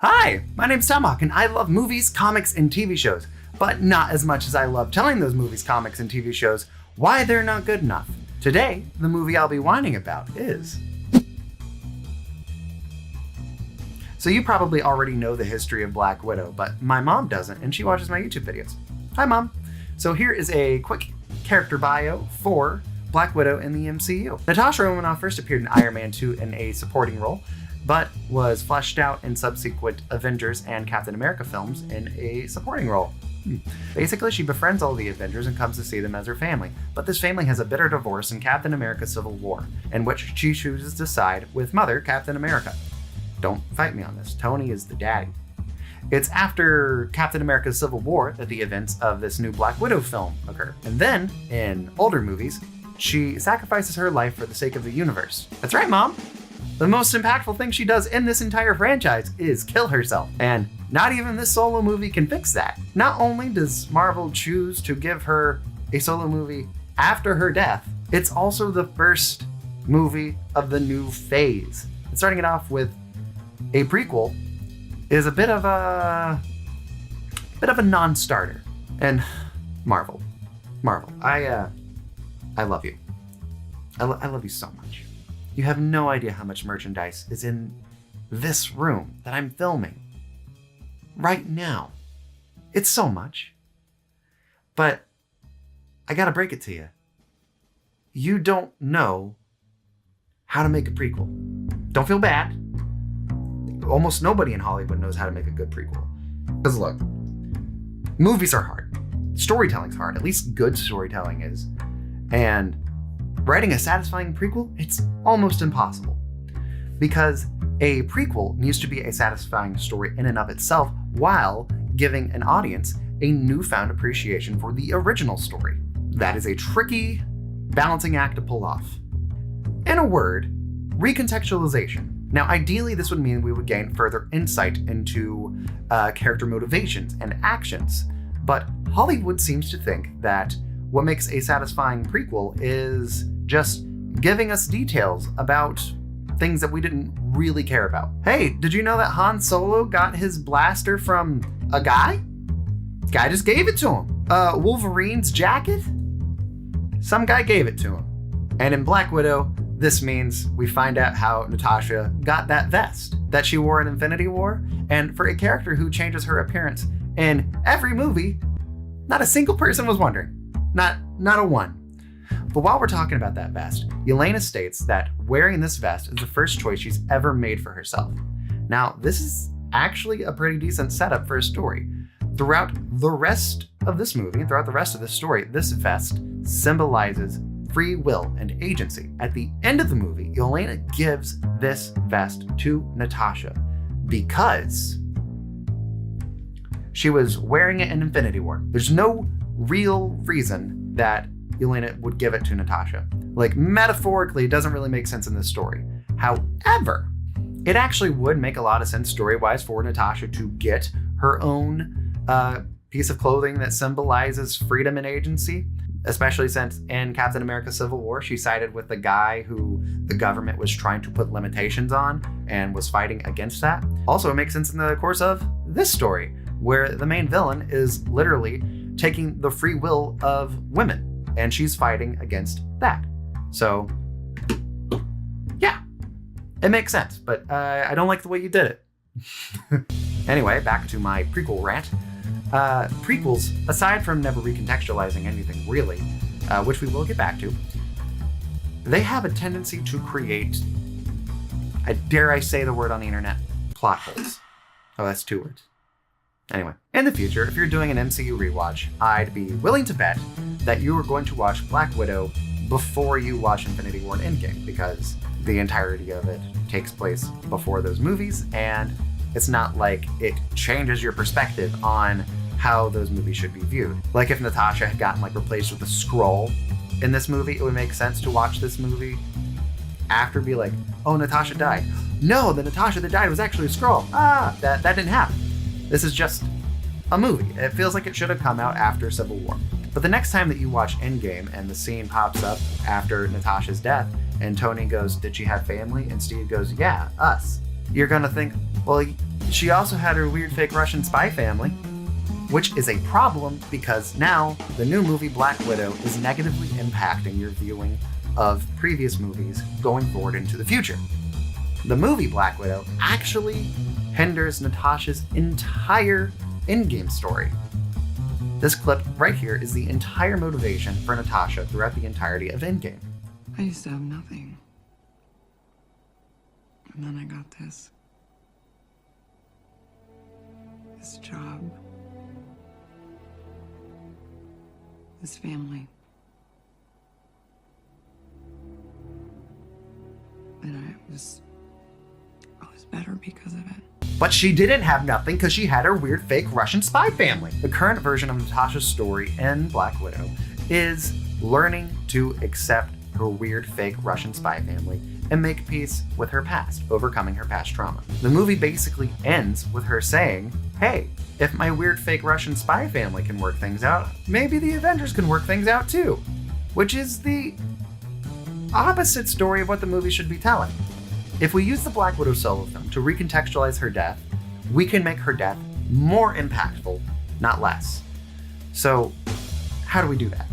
Hi, my name's Tomahawk, and I love movies, comics, and TV shows, but not as much as I love telling those movies, comics, and TV shows why they're not good enough. Today, the movie I'll be whining about is... So you probably already know the history of Black Widow, but my mom doesn't, and she watches my YouTube videos. Hi, Mom. So here is a quick character bio for Black Widow in the MCU. Natasha Romanoff first appeared in Iron Man 2 in a supporting role, but was fleshed out in subsequent Avengers and Captain America films in a supporting role. Basically, she befriends all the Avengers and comes to see them as her family, but this family has a bitter divorce in Captain America Civil War, in which she chooses to side with Mother Captain America. Don't fight me on this, Tony is the daddy. It's after Captain America Civil War that the events of this new Black Widow film occur. And then, in older movies, she sacrifices her life for the sake of the universe. That's right, Mom! The most impactful thing she does in this entire franchise is kill herself. And not even this solo movie can fix that. Not only does Marvel choose to give her a solo movie after her death, it's also the first movie of the new phase. And starting it off with a prequel is a bit of a non-starter. And Marvel, I love you. I love you so much. You have no idea how much merchandise is in this room that I'm filming right now. It's so much. But I gotta break it to you. You don't know how to make a prequel. Don't feel bad. Almost nobody in Hollywood knows how to make a good prequel. Because look, movies are hard. Storytelling's hard. At least good storytelling is. And writing a satisfying prequel, it's almost impossible. Because a prequel needs to be a satisfying story in and of itself while giving an audience a newfound appreciation for the original story. That is a tricky balancing act to pull off. In a word, recontextualization. Now, ideally, this would mean we would gain further insight into character motivations and actions, but Hollywood seems to think that what makes a satisfying prequel is just giving us details about things that we didn't really care about. Hey, did you know that Han Solo got his blaster from a guy? Guy just gave it to him. Wolverine's jacket? Some guy gave it to him. And in Black Widow, this means we find out how Natasha got that vest that she wore in Infinity War. And for a character who changes her appearance in every movie, not a single person was wondering. Not a one. But while we're talking about that vest, Yelena states that wearing this vest is the first choice she's ever made for herself. Now, this is actually a pretty decent setup for a story. Throughout the rest of this movie, throughout the rest of this story, this vest symbolizes free will and agency. At the end of the movie, Yelena gives this vest to Natasha because she was wearing it in Infinity War. There's no real reason that Yelena would give it to Natasha. Like, metaphorically, it doesn't really make sense in this story. However, it actually would make a lot of sense story-wise for Natasha to get her own piece of clothing that symbolizes freedom and agency, especially since in Captain America Civil War, she sided with the guy who the government was trying to put limitations on and was fighting against that. Also, it makes sense in the course of this story, where the main villain is literally taking the free will of women, and she's fighting against that. So, yeah, it makes sense, but I don't like the way you did it. Anyway, back to my prequel rant. Prequels, aside from never recontextualizing anything really, which we will get back to, they have a tendency to create, dare I say the word on the internet, plot holes. Oh, that's 2 words. Anyway, in the future, if you're doing an MCU rewatch, I'd be willing to bet that you are going to watch Black Widow before you watch Infinity War and Endgame, because the entirety of it takes place before those movies, and it's not like it changes your perspective on how those movies should be viewed. Like if Natasha had gotten replaced with a Skrull in this movie, it would make sense to watch this movie after, be like, oh, Natasha died. No, the Natasha that died was actually a Skrull. That didn't happen. This is just a movie. It feels like it should have come out after Civil War. But the next time that you watch Endgame and the scene pops up after Natasha's death and Tony goes, did she have family? And Steve goes, yeah, us. You're gonna think, well, she also had her weird fake Russian spy family, which is a problem because now the new movie Black Widow is negatively impacting your viewing of previous movies going forward into the future. The movie Black Widow actually hinders Natasha's entire Endgame story. This clip right here is the entire motivation for Natasha throughout the entirety of Endgame. I used to have nothing. And then I got this. This job. This family. And I was better because of it. But she didn't have nothing because she had her weird fake Russian spy family. The current version of Natasha's story in Black Widow is learning to accept her weird fake Russian spy family and make peace with her past, overcoming her past trauma. The movie basically ends with her saying, hey, if my weird fake Russian spy family can work things out, maybe the Avengers can work things out too. Which is the opposite story of what the movie should be telling. If we use the Black Widow solo film to recontextualize her death, we can make her death more impactful, not less. So, how do we do that?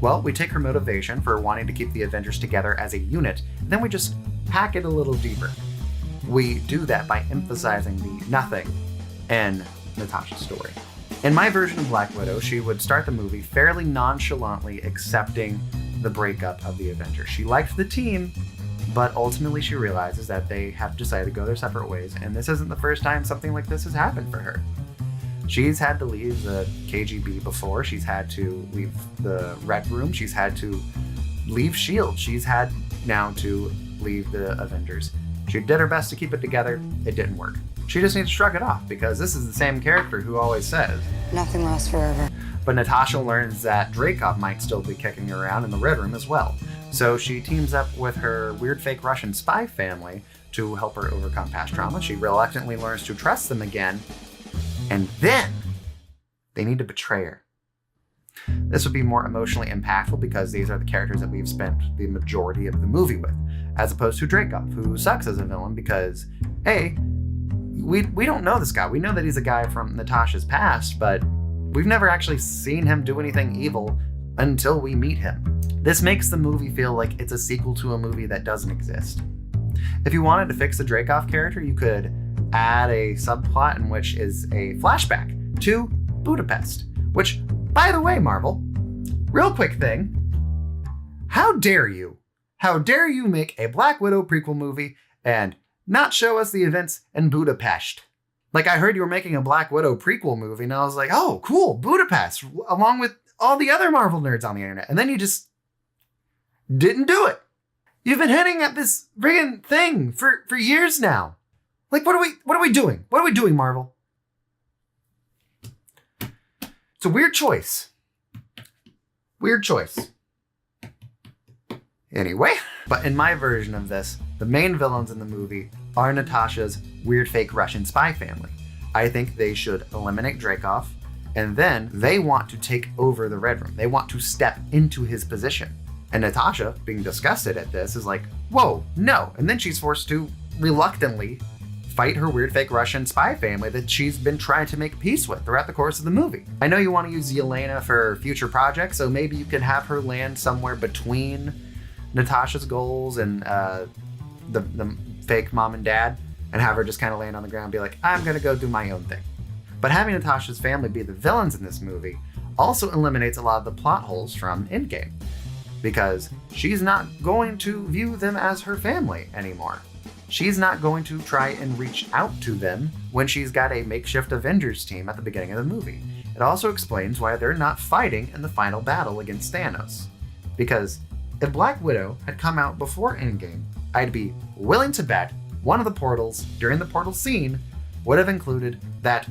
Well, we take her motivation for wanting to keep the Avengers together as a unit, and then we just pack it a little deeper. We do that by emphasizing the nothing in Natasha's story. In my version of Black Widow, she would start the movie fairly nonchalantly accepting the breakup of the Avengers. She liked the team, but ultimately she realizes that they have decided to go their separate ways, and this isn't the first time something like this has happened for her. She's had to leave the KGB before, she's had to leave the Red Room, she's had to leave S.H.I.E.L.D., she's had now to leave the Avengers. She did her best to keep it together, it didn't work. She just needs to shrug it off, because this is the same character who always says, nothing lasts forever. But Natasha learns that Dreykov might still be kicking around in the Red Room as well. So she teams up with her weird fake Russian spy family to help her overcome past trauma. She reluctantly learns to trust them again, and then they need to betray her. This would be more emotionally impactful because these are the characters that we've spent the majority of the movie with, as opposed to Dreykov, who sucks as a villain because, A, we don't know this guy. We know that he's a guy from Natasha's past, but we've never actually seen him do anything evil until we meet him. This makes the movie feel like it's a sequel to a movie that doesn't exist. If you wanted to fix the Dreykov character, you could add a subplot in which is a flashback to Budapest, which, by the way, Marvel, real quick thing, how dare you make a Black Widow prequel movie and not show us the events in Budapest? Like, I heard you were making a Black Widow prequel movie, and I was like, oh, cool, Budapest, along with all the other Marvel nerds on the internet. And then you just didn't do it. You've been hinting at this friggin' thing for years now. Like, what are we doing? What are we doing, Marvel? It's a weird choice. Weird choice. Anyway, but in my version of this, the main villains in the movie are Natasha's weird fake Russian spy family. I think they should eliminate Dreykov, and then they want to take over the Red Room. They want to step into his position. And Natasha, being disgusted at this, is like, whoa, no. And then she's forced to reluctantly fight her weird fake Russian spy family that she's been trying to make peace with throughout the course of the movie. I know you want to use Yelena for future projects, so maybe you could have her land somewhere between Natasha's goals and the fake mom and dad, and have her just kind of land on the ground and be like, I'm gonna go do my own thing. But having Natasha's family be the villains in this movie also eliminates a lot of the plot holes from Endgame, because she's not going to view them as her family anymore. She's not going to try and reach out to them when she's got a makeshift Avengers team at the beginning of the movie. It also explains why they're not fighting in the final battle against Thanos. Because if Black Widow had come out before Endgame, I'd be willing to bet one of the portals during the portal scene would have included that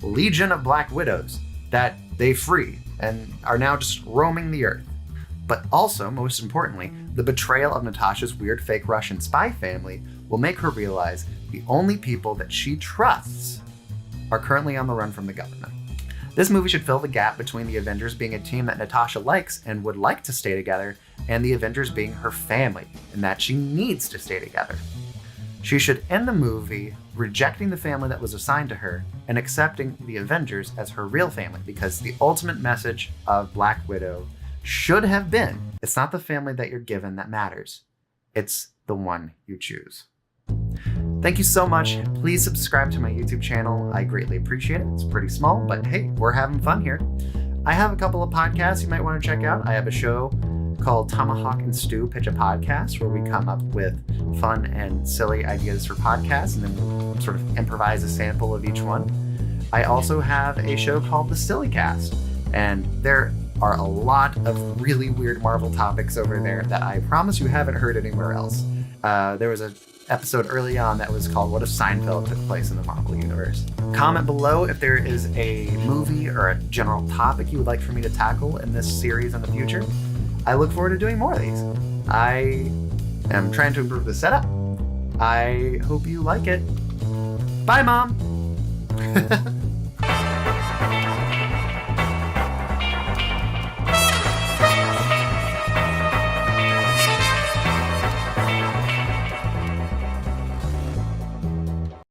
legion of Black Widows that they free and are now just roaming the earth. But also, most importantly, the betrayal of Natasha's weird fake Russian spy family will make her realize the only people that she trusts are currently on the run from the government. This movie should fill the gap between the Avengers being a team that Natasha likes and would like to stay together, and the Avengers being her family, and that she needs to stay together. She should end the movie rejecting the family that was assigned to her and accepting the Avengers as her real family, because the ultimate message of Black Widow should have been, it's not the family that you're given that matters. It's the one you choose. Thank you so much. Please subscribe to my YouTube channel. I greatly appreciate it. It's pretty small, but hey, we're having fun here. I have a couple of podcasts you might want to check out. I have a show called Tomahawk and Stew Pitch a Podcast, where we come up with fun and silly ideas for podcasts and then we sort of improvise a sample of each one. I also have a show called The Silly Cast, and there are a lot of really weird Marvel topics over there that I promise you haven't heard anywhere else. There was an episode early on that was called What If Seinfeld Took Place in the Marvel Universe? Comment below if there is a movie or a general topic you would like for me to tackle in this series in the future. I look forward to doing more of these. I am trying to improve the setup. I hope you like it. Bye, Mom!